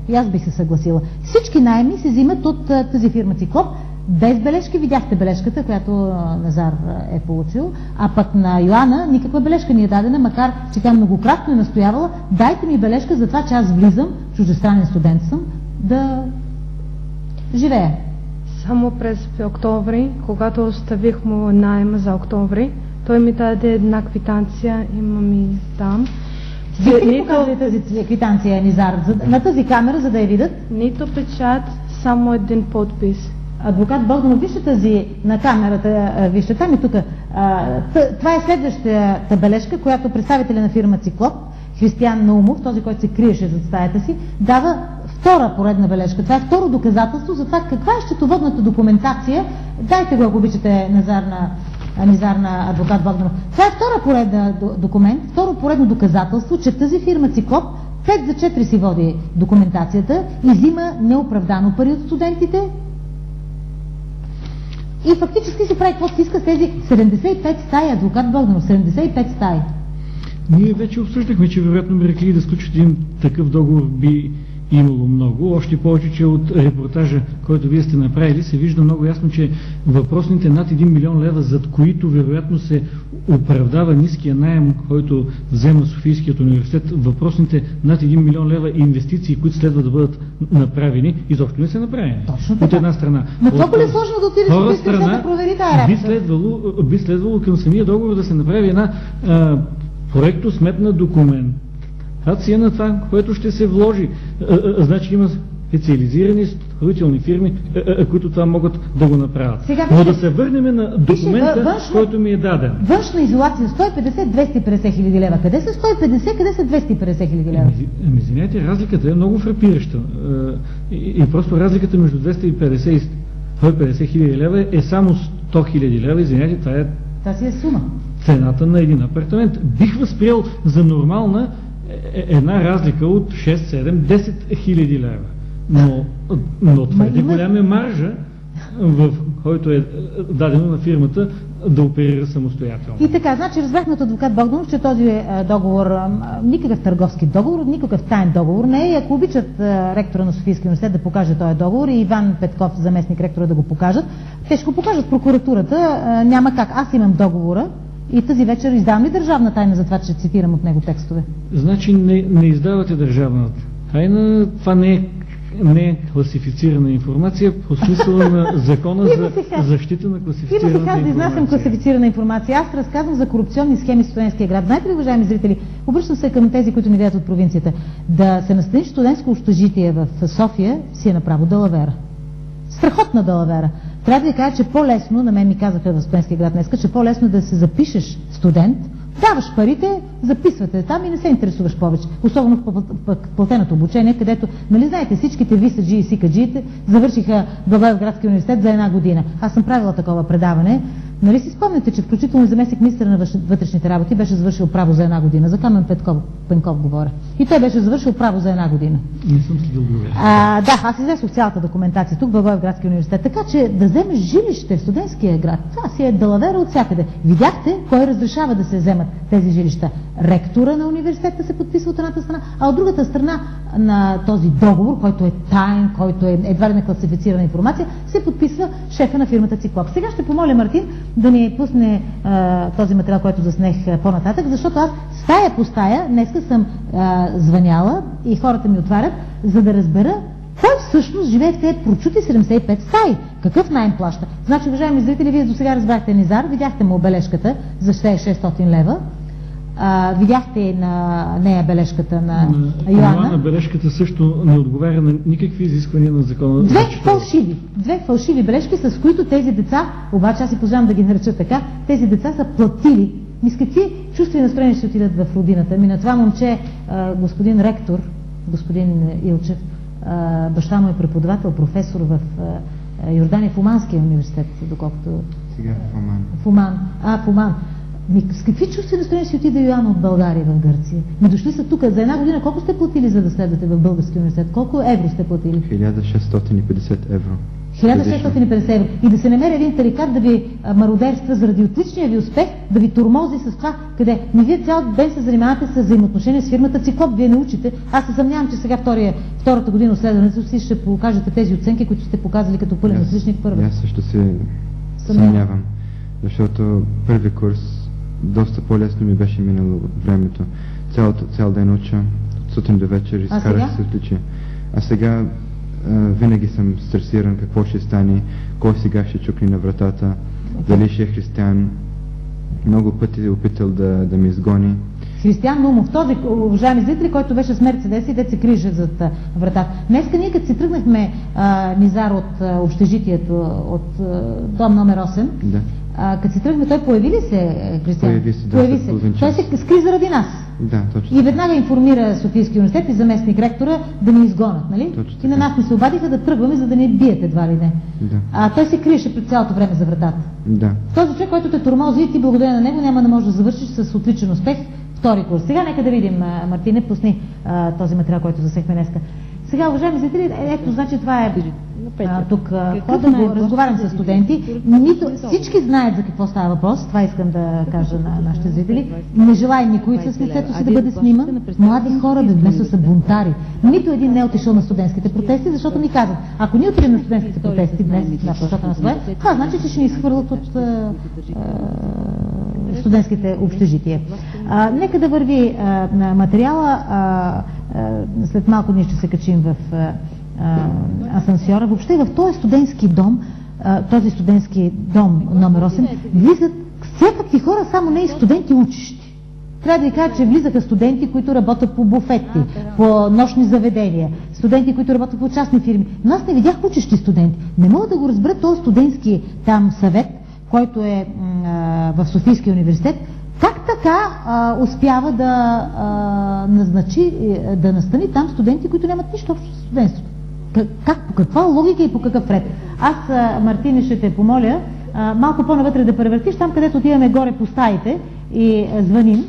И аз бих се съгласила. Всички наеми се взимат от тази фирма Циклоп, без бележки. Видяхте бележката, която Назар е получил, а пък на Йоана никаква бележка ни е дадена, макар че тя многократно е настоявала: дайте ми бележка за това, че аз влизам, чуждестранен студент съм, да живея. Само през октомври, когато оставих му наема за октомври, той ми даде една квитанция, имам и там. Бихте ли показали тази квитанция, Низар, на тази камера, за да я видят? Нито печат, само един подпис. Адвокат Богданов, вижте тази на камерата, вижте там и тук. Това е следващата бележка, която представителя на фирма Циклоп, Християн Наумов, този, който се криеше зад стаята си, дава втора поредна бележка. Това е второ доказателство за това каква е счетоводната документация. Дайте го, ако обичате, Низар на адвокат Богданов. Това е втора поредна документ, второ поредно доказателство, че тази фирма Циклоп 5 за 4 си води документацията и взима неоправдано пари от студентите и фактически се прави каквото иска с тези 75 стаи, адвокат Богданов, 75 стаи. Ние вече обсъждахме, че вероятно мерекли да сключат един такъв договор би имало много. Още повече, че от репортажа, който вие сте направили, се вижда много ясно, че въпросните над 1 милион лева, зад които вероятно се оправдава ниския наем, който взема Софийският университет, въпросните над 1 милион лева инвестиции, които следва да бъдат направени, изобщо не са направени. От една страна. Но толкова ли е сложно да отидеш в Софийския университет да провери тази работа? Би следвало към самия договор да се направи една проектосметна документация на това, което ще се вложи. Значи има специализирани строителни фирми, които това могат да го направят. Сега, но да се върнем на документа, който ми е даден. Външна изолация 150-250 хиляди лева. Къде са 150, къде са 250 хиляди лева? Извинете, разликата е много фрапираща. И просто разликата между 250 и 150 хиляди лева е само 100 хиляди лева. Извинете, това си е сума. Цената на един апартамент. Бих възприел за нормална една разлика от 6, 7, 10 хиляди лева. Но твърде голям е маржа, в който е дадено на фирмата да оперира самостоятелно. И така, значи разбрахме от адвокат Богданов, че този договор, никакъв търговски договор, никакъв таен договор не е. И ако обичат ректора на Софийския университет да покаже този договор и Иван Петков, заместник ректора, да го покажат, те ще го покажат прокуратурата. Няма как. Аз имам договора и тази вечер издавам ли държавна тайна за това, че цитирам от него текстове? Значи не издавате държавната тайна. Това не е класифицирана информация по смисъла на закона за защита на класифицираната информация. Да изнасям класифицирана информация. Аз разказвам за корупционни схеми в студентския град. Знаете ли, уважаеми зрители, обръщам се към тези, които ни гледат от провинцията, да се настаниш студентско общежитие в София си е направо далавера. Страхотна далавера. Трябва да ви кажа, че по-лесно, на мен ми казаха в студентския град днеска, че по-лесно да се запишеш студент, даваш парите, записвате там и не се интересуваш повече. Особено в платеното обучение, където, нали знаете, всичките висаджи и сикаджиите завършиха Благоевградския университет за една година. Аз съм правила такова предаване. Нали си спомняте, че включително заместник министър на вътрешните работи беше завършил право за една година. За Камен Пенков говоря. И той беше завършил право за една година. Не съм си добре. Да, аз изнесох цялата документация тук в Благоевградския университет. Така че да вземеш жилище в студентския град, това си е далавера от всякъде. Видяхте кой разрешава да се вземат тези жилища. Ректора на университета се подписва от едната страна, а от другата страна на този договор, който е таен, който е едва ли не класифицирана информация, се подписва шефа на фирмата Циклоп. Сега ще помоля Мартин да ни пусне този материал, който заснех по-нататък, защото аз стая по стая днеска съм звъняла и хората ми отварят, за да разбера кой всъщност живее в тези прочути 75 стаи. Какъв наем плаща? Значи, уважаеми зрители, вие до сега разбрахте Низар, видяхте му бележката за 600 лева. Видяхте на нея бележката на Йоанна. На бележката също не отговаря на никакви изисквания на закона. Две фалшиви бележки, с които тези деца, обаче аз си позволявам да ги нареча така, тези деца са платили. С какви чувства и настроения ще отидат в родината? На това момче, господин ректор, господин Илчев, баща му е преподавател, професор в Йордания, в Оманския университет, доколкото... Сега в Оман. В Оман. С какви чувства и настроения си отида Йоанна от България в Гърция? Дошли са тук за една година. Колко сте платили, за да следвате в Българския университет? Колко евро сте платили? 1650 евро. 1650 евро. И да се намери един тарикат да ви мародерства заради отличния ви успех, да ви тормози с това, къде. Но вие цял ден се занимавате с взаимоотношения с фирмата Циклоп, вие не учите. Аз се съмнявам, че сега втората година от следването си ще покажете тези оценки, които сте показали като пълен отличник първи. Аз също се съмнявам, защото първи курс доста по-лесно ми беше минало времето. Цял ден уча, от сутрин до вечер, изкарах се отличие. А сега винаги съм стресиран какво ще стане, кой сега ще чукне на вратата, дали ще е християн. Много пъти е опитал да ми изгони. Християн Наумов, този, уважаеми зрители, който беше с Мерцедес и де се криеше зад вратата. Днеска ние, като си тръгнахме Низар от общежитието, от дом номер 8, като си тръгнахме, той появи ли се, Християн? Появи се. Той се скри заради нас. Да, точно. И веднага информира Софийския университет и заместник ректора да ни изгонят, нали? Точно. И на нас ни се обадиха да тръгваме, за да не биете едва ли не. Да. Той се криеше пред цялото време за вратата. Да. Този човек, който те тормози и ти благодарение на него няма да можеш да завършиш с отличен успех втори курс. Сега нека да видим, Мартине, пусни този материал, който засехме днеска. Сега, уважаеми зрители, ето, значи това е тук разговарям с студенти. Всички знаят за какво става въпрос, това искам да кажа на нашите зрители. Не желая никой с лицето си да бъде сниман. Млади хора да вместо са бунтари. Нито един не е отишъл на студентските протести, защото ни казват, ако ние отидем на студентските протести днес на площата на Своя, това значи, че ще ни изхвърлят от студентските общежития. Нека да върви на материала. След малко ние ще се качим в асансьора. Въобще в този студентски дом, номер 8, влизат всякакви хора, само не и студенти учещи. Трябва да ви кажа, че влизаха студенти, които работят по буфети, по нощни заведения, студенти, които работят по частни фирми. Но аз не видях учещи студенти. Не мога да го разбера този студентски там съвет, който е в Софийския университет, как така успява да назначи, да настани там студенти, които нямат нищо общо с студентството? По каква логика и по какъв ред? Аз, Мартине, ще те помоля малко по-навътре да превъртиш, там където отиваме горе по стаите и звъним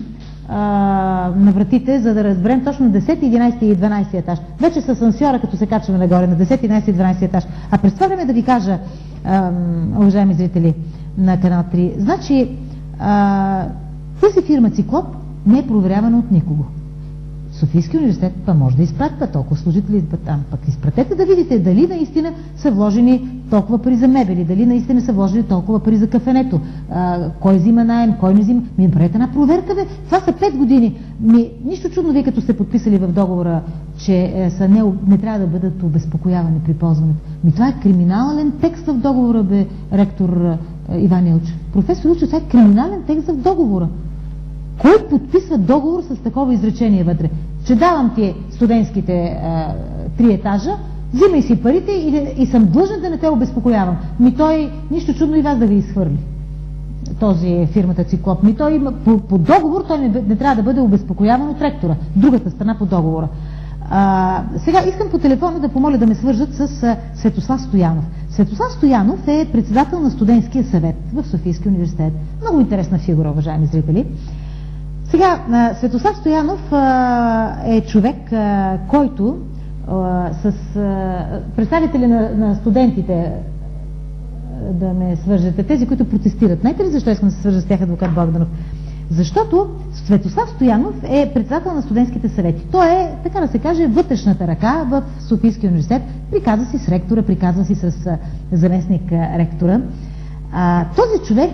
на вратите, за да разберем точно 10, 11 и 12 етаж. Вече с асансьора, като се качваме нагоре на 10, 11 и 12 етаж. А през това време да ви кажа, уважаеми зрители на канал 3, значи тази фирма Циклоп не е проверявана от никого. Софийския университет може да изпратва толкова служители там, пък изпратете да видите дали наистина са вложени толкова пари за мебели, дали наистина са вложени толкова пари за кафенето, кой взима наем, кой не взима. Ми правете една проверка, бе. Това са 5 години. Нищо чудно вие като сте подписали в договора, че не трябва да бъдат обезпокоявани при ползването. Това е криминален текст в договора, бе, ректор Иван Илчев. Професор Илчев, това е криминален текст в договора. Кой подписва договор с такова изречение вътре? Че давам ти студентските 3 етажа, взимай си парите и съм длъжен да не те обезпокоявам. Той, нищо чудно и вас да ви изхвърли. Този фирмата Циклоп. Той по договор той не трябва да бъде обезпокояван от ректора. Другата страна по договора. Сега искам по телефона да помоля да ме свържат с Светослав Стоянов. Светослав Стоянов е председател на студентския съвет в Софийския университет. Много интересна фигура, уважаеми зрители. Сега, Светослав Стоянов е човек, който с представители на студентите да ме свържете, тези, които протестират. Знаете ли защо искам да се свържа с тях, адвокат Богданов? Защото Светослав Стоянов е председател на студентските съвети. Той е, така да се каже, вътрешната ръка в Софийския университет. Приказва си с ректора, приказва си с заместник ректора. Този човек,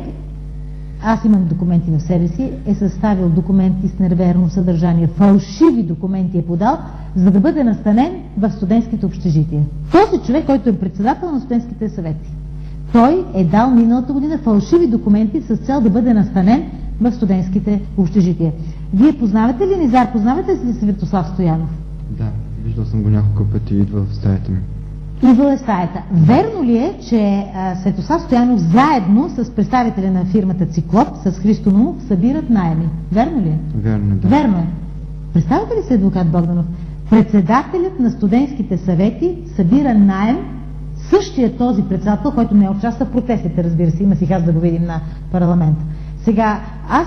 аз имам документи в себе си, е съставил документи с неверно съдържание, фалшиви документи е подал, за да бъде настанен в студентските общежития. Този човек, който е председател на студентските съвети, той е дал миналата година фалшиви документи с цел да бъде настанен в студентските общежития. Вие познавате ли Низар? Познавате ли Светослав Стоянов? Да, виждал съм го няколко пъти, идвал в стаята ми. Идвал е в стаята. Верно ли е, че Светослав Стоянов заедно с представители на фирмата Циклоп, с Христо Наумов, събират наеми? Верно ли е? Верно, да. Верно е. Представете ли се, адвокат Богданов? Председателят на студентските съвети събира наем, същия този председател, който не участва в протестите, разбира се, има си хаз да го видим на парламента. Сега, аз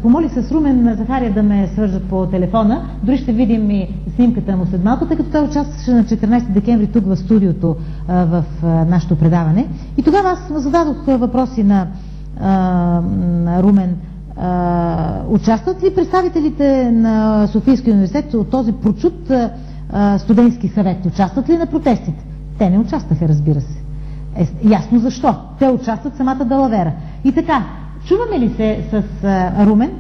помолих с Румен Захария да ме свържат по телефона, дори ще видим и снимката му след малко, тъй като той участваше на 14 декември тук в студиото в нашето предаване. И тогава аз зададох въпроси на Румен. Участват ли представителите на Софийския университет от този прочут студентски съвет? Участват ли на протестите? Те не участваха, разбира се. Ясно защо. Те участват самата далавера. И така, чуваме ли се с Румен?